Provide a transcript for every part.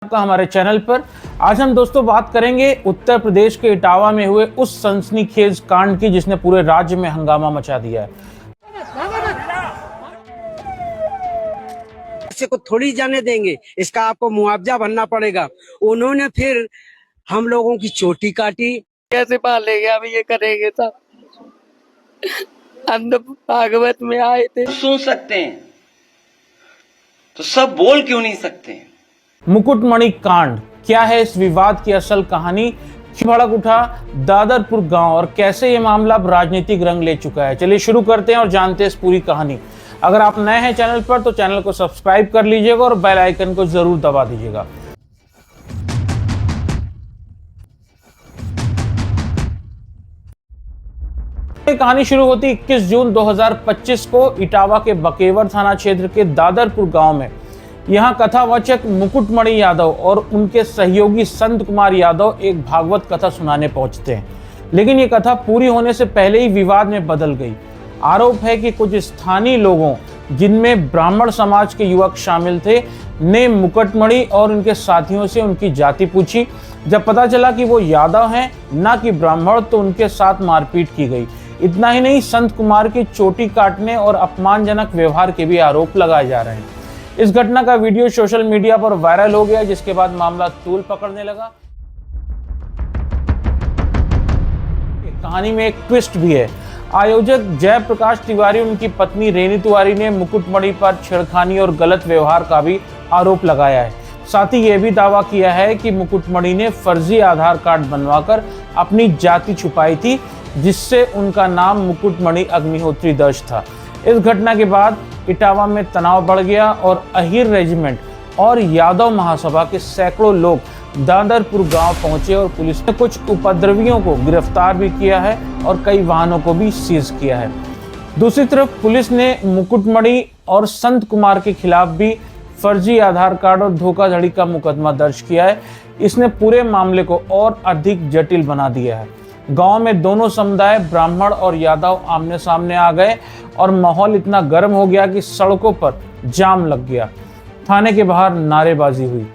आपका हमारे चैनल पर। आज हम दोस्तों बात करेंगे उत्तर प्रदेश के इटावा में हुए उस सनसनीखेज कांड की जिसने पूरे राज्य में हंगामा मचा दिया है। ऐसे को थोड़ी जाने देंगे, इसका आपको मुआवजा भरना पड़ेगा। उन्होंने फिर हम लोगों की चोटी काटी। कैसे पालेंगे हम, ये करेंगे सब। हम तो भागवत में आए थे। सुन सकते हैं तो सब बोल क्यों नहीं सकते? मुकुटमणि कांड क्या है, इस विवाद की असल कहानी, क्यों भड़क उठा दादरपुर गांव और कैसे ये मामला अब राजनीतिक रंग ले चुका है। चलिए शुरू करते हैं और जानते हैं इस पूरी कहानी। अगर आप नए हैं चैनल पर तो चैनल को सब्सक्राइब कर लीजिएगा और बेल आइकन को जरूर दबा दीजिएगा। कहानी शुरू होती 21 जून 2025 को इटावा के बकेवर थाना क्षेत्र के दादरपुर गांव में। यहां कथावाचक मुकुटमणि यादव और उनके सहयोगी संत कुमार यादव एक भागवत कथा सुनाने पहुंचते हैं, लेकिन ये कथा पूरी होने से पहले ही विवाद में बदल गई। आरोप है कि कुछ स्थानीय लोगों, जिनमें ब्राह्मण समाज के युवक शामिल थे, ने मुकुटमणि और उनके साथियों से उनकी जाति पूछी। जब पता चला कि वो यादव हैं ना कि ब्राह्मण, तो उनके साथ मारपीट की गई। इतना ही नहीं, संत कुमार की चोटी काटने और अपमानजनक व्यवहार के भी आरोप लगाए जा रहे हैं। इस घटना का वीडियो सोशल मीडिया पर वायरल हो गया, जिसके बाद मामला तूल पकड़ने लगा। कहानी में एक ट्विस्ट भी है। आयोजक जयप्रकाश तिवारी, उनकी पत्नी रेनी तिवारी ने मुकुटमणि पर छेड़खानी और गलत व्यवहार का भी आरोप लगाया है। साथ ही यह भी दावा किया है कि मुकुटमणि ने फर्जी आधार कार्ड बनवाकर अपनी जाति छुपाई थी, जिससे उनका नाम मुकुटमणि अग्निहोत्री दर्ज था। इस घटना के बाद इटावा में तनाव बढ़ गया और अहिर रेजिमेंट और यादव महासभा के सैकड़ों लोग दादरपुर गांव पहुंचे और पुलिस ने कुछ उपद्रवियों को गिरफ्तार भी किया है और कई वाहनों को भी सीज किया है। दूसरी तरफ पुलिस ने मुकुटमणि और संत कुमार के खिलाफ भी फर्जी आधार कार्ड और धोखाधड़ी का मुकदमा दर्ज किया है। इसने पूरे मामले को और अधिक जटिल बना दिया है। गांव में दोनों समुदाय, ब्राह्मण और यादव, आमने सामने आ गए और माहौल इतना गर्म हो गया कि सड़कों पर जाम लग गया। थाने के बाहर नारेबाजी हुई।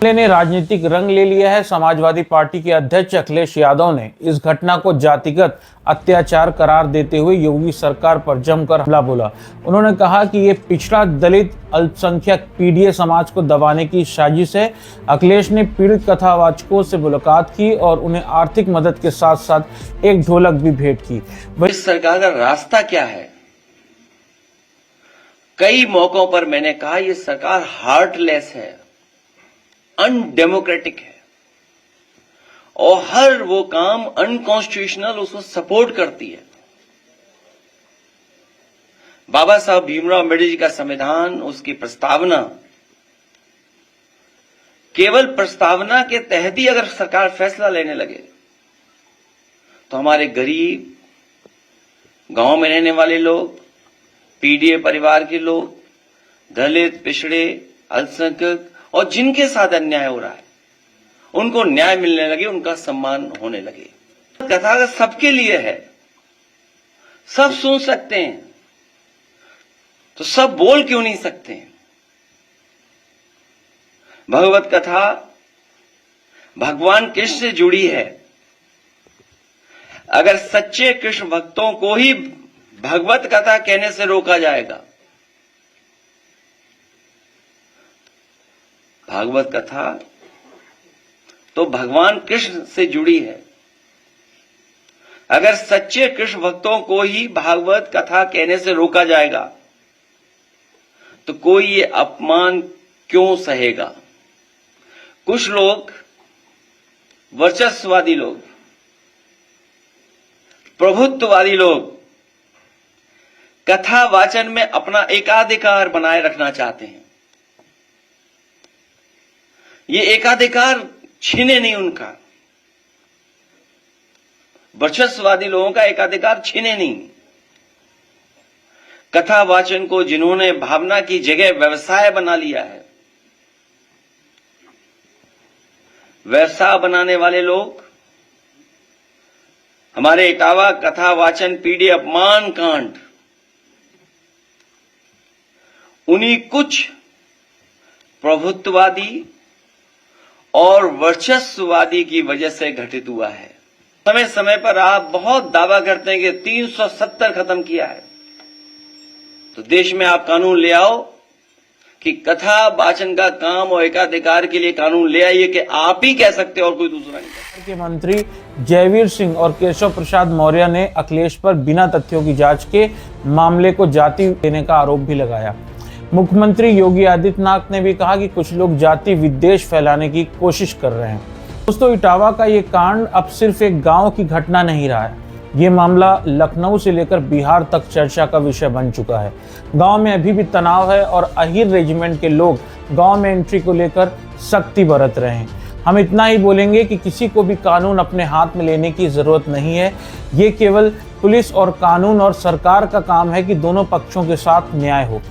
मामले ने राजनीतिक रंग ले लिया है। समाजवादी पार्टी के अध्यक्ष अखिलेश यादव ने इस घटना को जातिगत अत्याचार करार देते हुए योगी सरकार पर जमकर हमला बोला। उन्होंने कहा कि ये पिछड़ा, दलित, अल्पसंख्यक, पीडीए समाज को दबाने की साजिश है। अखिलेश ने पीड़ित कथावाचकों से मुलाकात की और उन्हें आर्थिक मदद के साथ साथ एक ढोलक भी भेंट की। इस सरकार का रास्ता क्या है? कई मौकों पर मैंने कहा यह सरकार हार्टलेस है, अनडेमोक्रेटिक है और हर वो काम अनकॉन्स्टिट्यूशनल उसको सपोर्ट करती है। बाबा साहब भीमराव अम्बेडकर जी का संविधान, उसकी प्रस्तावना, केवल प्रस्तावना के तहत ही अगर सरकार फैसला लेने लगे तो हमारे गरीब, गांव में रहने वाले लोग, पीडीए परिवार के लोग, दलित, पिछड़े, अल्पसंख्यक और जिनके साथ अन्याय हो रहा है, उनको न्याय मिलने लगे, उनका सम्मान होने लगे। कथा सबके लिए है, सब सुन सकते हैं, तो सब बोल क्यों नहीं सकते? भगवत कथा भगवान कृष्ण से जुड़ी है। अगर सच्चे कृष्ण भक्तों को ही भगवत कथा कहने से रोका जाएगा, भागवत कथा तो भगवान कृष्ण से जुड़ी है। अगर सच्चे कृष्ण भक्तों को ही भागवत कथा कहने से रोका जाएगा तो कोई ये अपमान क्यों सहेगा? कुछ लोग, वर्चस्ववादी लोग, प्रभुत्ववादी लोग कथा वाचन में अपना एकाधिकार बनाए रखना चाहते हैं। ये एकाधिकार छीने नहीं उनका, वर्चस्ववादी लोगों का एकाधिकार छीने नहीं। कथा वाचन को जिन्होंने भावना की जगह व्यवसाय बना लिया है, व्यवसाय बनाने वाले लोग, हमारे इटावा कथा वाचन पीढ़ी अपमान कांड, उन्हीं कुछ प्रभुत्ववादी और वर्चस्ववादी की वजह से घटित हुआ है। समय समय पर आप बहुत दावा करते हैं कि 370 खत्म किया है, तो देश में आप कानून ले आओ कि कथा वाचन का काम और एकाधिकार के लिए कानून ले आइए कि आप ही कह सकते हो और कोई दूसरा नहीं। के मंत्री जयवीर सिंह और केशव प्रसाद मौर्य ने अखिलेश पर बिना तथ्यों की जांच के मामले को जाति देने का आरोप भी लगाया। मुख्यमंत्री योगी आदित्यनाथ ने भी कहा कि कुछ लोग जाति विद्वेष फैलाने की कोशिश कर रहे हैं। दोस्तों, इटावा का ये कांड अब सिर्फ एक गांव की घटना नहीं रहा है। ये मामला लखनऊ से लेकर बिहार तक चर्चा का विषय बन चुका है। गांव में अभी भी तनाव है और अहिर रेजिमेंट के लोग गांव में एंट्री को लेकर सख्ती बरत रहे हैं। हम इतना ही बोलेंगे कि किसी को भी कानून अपने हाथ में लेने की जरूरत नहीं है। ये केवल पुलिस और कानून और सरकार का काम है कि दोनों पक्षों के साथ न्याय हो।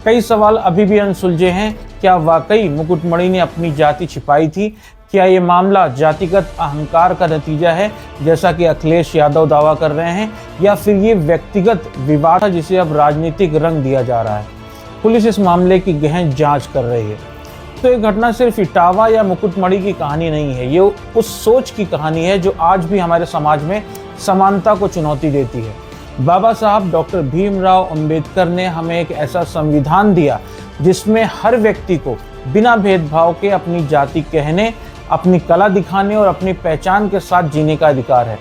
कई सवाल अभी भी अनसुलझे हैं। क्या वाकई मुकुटमणि ने अपनी जाति छिपाई थी? क्या ये मामला जातिगत अहंकार का नतीजा है, जैसा कि अखिलेश यादव दावा कर रहे हैं, या फिर ये व्यक्तिगत विवाद है जिसे अब राजनीतिक रंग दिया जा रहा है? पुलिस इस मामले की गहन जांच कर रही है। तो ये घटना सिर्फ इटावा या मुकुटमणि की कहानी नहीं है, ये उस सोच की कहानी है जो आज भी हमारे समाज में समानता को चुनौती देती है। बाबा साहब डॉक्टर भीमराव अंबेडकर ने हमें एक ऐसा संविधान दिया जिसमें हर व्यक्ति को बिना भेदभाव के अपनी जाति कहने, अपनी कला दिखाने और अपनी पहचान के साथ जीने का अधिकार है।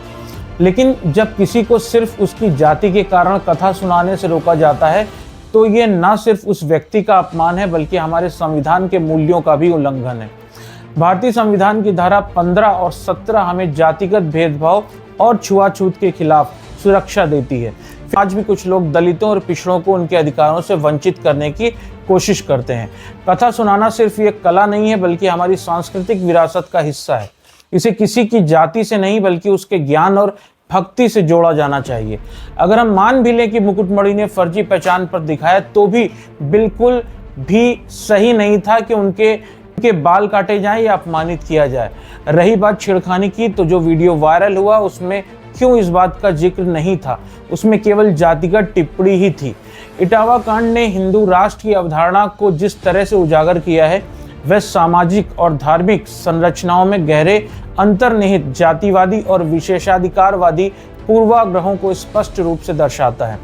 लेकिन जब किसी को सिर्फ उसकी जाति के कारण कथा सुनाने से रोका जाता है तो ये न सिर्फ उस व्यक्ति का अपमान है बल्कि हमारे संविधान के मूल्यों का भी उल्लंघन है। भारतीय संविधान की धारा 15 और 17 हमें जातिगत भेदभाव और छुआछूत के खिलाफ सुरक्षा देती है। आज भी कुछ लोग दलितों और पिछड़ों को उनके अधिकारों से वंचित करने की कोशिश करते हैं। कथा सुनाना सिर्फ एक कला नहीं है बल्कि हमारी सांस्कृतिक विरासत का हिस्सा है। इसे किसी की जाति से नहीं बल्कि उसके ज्ञान और भक्ति से जोड़ा जाना चाहिए। अगर हम मान भी लें कि मुकुटमणि ने फर्जी पहचान पर दिखाया तो भी बिल्कुल भी सही नहीं था कि उनके बाल काटे जाएं या अपमानित किया जाए। रही बात छेड़खानी की, तो जो वीडियो वायरल हुआ उसमें क्यों इस बात का जिक्र नहीं था? उसमें केवल जातिगत टिप्पणी ही थी। इटावा कांड ने हिंदू राष्ट्र की अवधारणा को जिस तरह से उजागर किया है वह सामाजिक और धार्मिक संरचनाओं में गहरे अंतर्निहित जातिवादी और विशेषाधिकारवादी पूर्वाग्रहों को स्पष्ट रूप से दर्शाता है।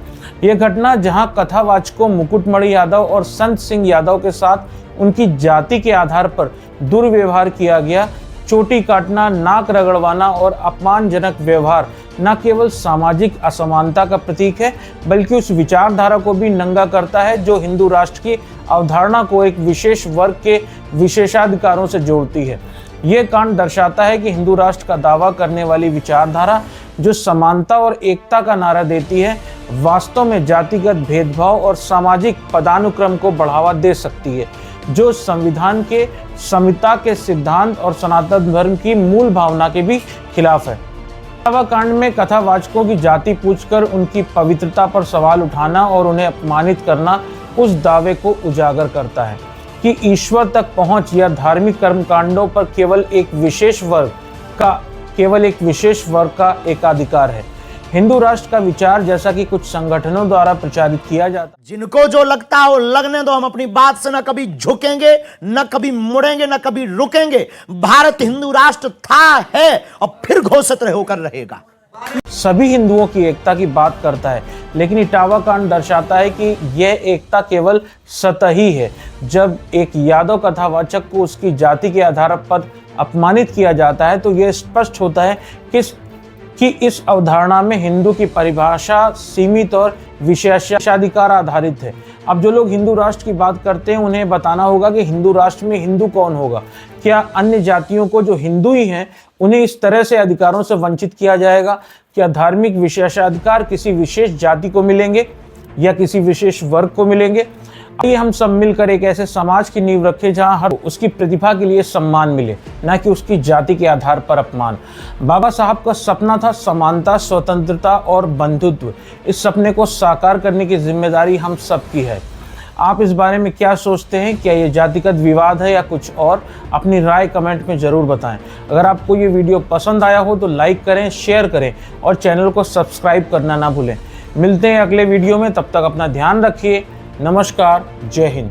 यह घटना जहां कथावाचकों मुकुटमणि यादव और संत सिंह यादव के साथ उनकी जाति के आधार पर दुर्व्यवहार किया गया, चोटी काटना, नाक रगड़वाना और अपमानजनक व्यवहार न केवल सामाजिक असमानता का प्रतीक है बल्कि उस विचारधारा को भी नंगा करता है जो हिंदू राष्ट्र की अवधारणा को एक विशेष वर्ग के विशेषाधिकारों से जोड़ती है। ये कांड दर्शाता है कि हिंदू राष्ट्र का दावा करने वाली विचारधारा जो समानता और एकता का नारा देती है, वास्तव में जातिगत भेदभाव और सामाजिक पदानुक्रम को बढ़ावा दे सकती है, जो संविधान के समता के सिद्धांत और सनातन धर्म की मूल भावना के भी खिलाफ है। इटावा कांड में कथावाचकों की जाति पूछकर उनकी पवित्रता पर सवाल उठाना और उन्हें अपमानित करना उस दावे को उजागर करता है कि ईश्वर तक पहुंच या धार्मिक कर्मकांडों पर केवल एक विशेष वर्ग का एकाधिकार है। हिंदू राष्ट्र का विचार जैसा कि कुछ संगठनों द्वारा प्रचारित किया जाता है, जिनको जो लगता हो लगने दो, हम अपनी बात से न कभी झुकेंगे, न कभी मुड़ेंगे, न कभी रुकेंगे। भारत हिंदू राष्ट्र था, है और फिर घोषित होकर रहेगा। सभी हिंदुओं की एकता की बात करता है, लेकिन इटावा कांड दर्शाता है कि यह एकता केवल सतही है। जब एक यादव कथावाचक को उसकी जाति के आधार पर अपमानित किया जाता है तो यह स्पष्ट होता है कि इस अवधारणा में हिंदू की परिभाषा सीमित और विशेषाधिकार आधारित है। अब जो लोग हिंदू राष्ट्र की बात करते हैं उन्हें बताना होगा कि हिंदू राष्ट्र में हिंदू कौन होगा। क्या अन्य जातियों को जो हिंदू ही हैं उन्हें इस तरह से अधिकारों से वंचित किया जाएगा? क्या धार्मिक विशेषाधिकार किसी विशेष जाति को मिलेंगे या किसी विशेष वर्ग को मिलेंगे? आइए हम सब मिलकर एक ऐसे समाज की नींव रखें जहां हर उसकी प्रतिभा के लिए सम्मान मिले, न कि उसकी जाति के आधार पर अपमान। बाबा साहब का सपना था समानता, स्वतंत्रता और बंधुत्व। इस सपने को साकार करने की जिम्मेदारी हम सबकी है। आप इस बारे में क्या सोचते हैं? क्या ये जातिगत विवाद है या कुछ और? अपनी राय कमेंट में ज़रूर बताएं। अगर आपको ये वीडियो पसंद आया हो तो लाइक करें, शेयर करें और चैनल को सब्सक्राइब करना ना भूलें। मिलते हैं अगले वीडियो में, तब तक अपना ध्यान रखिए। नमस्कार, जय हिंद।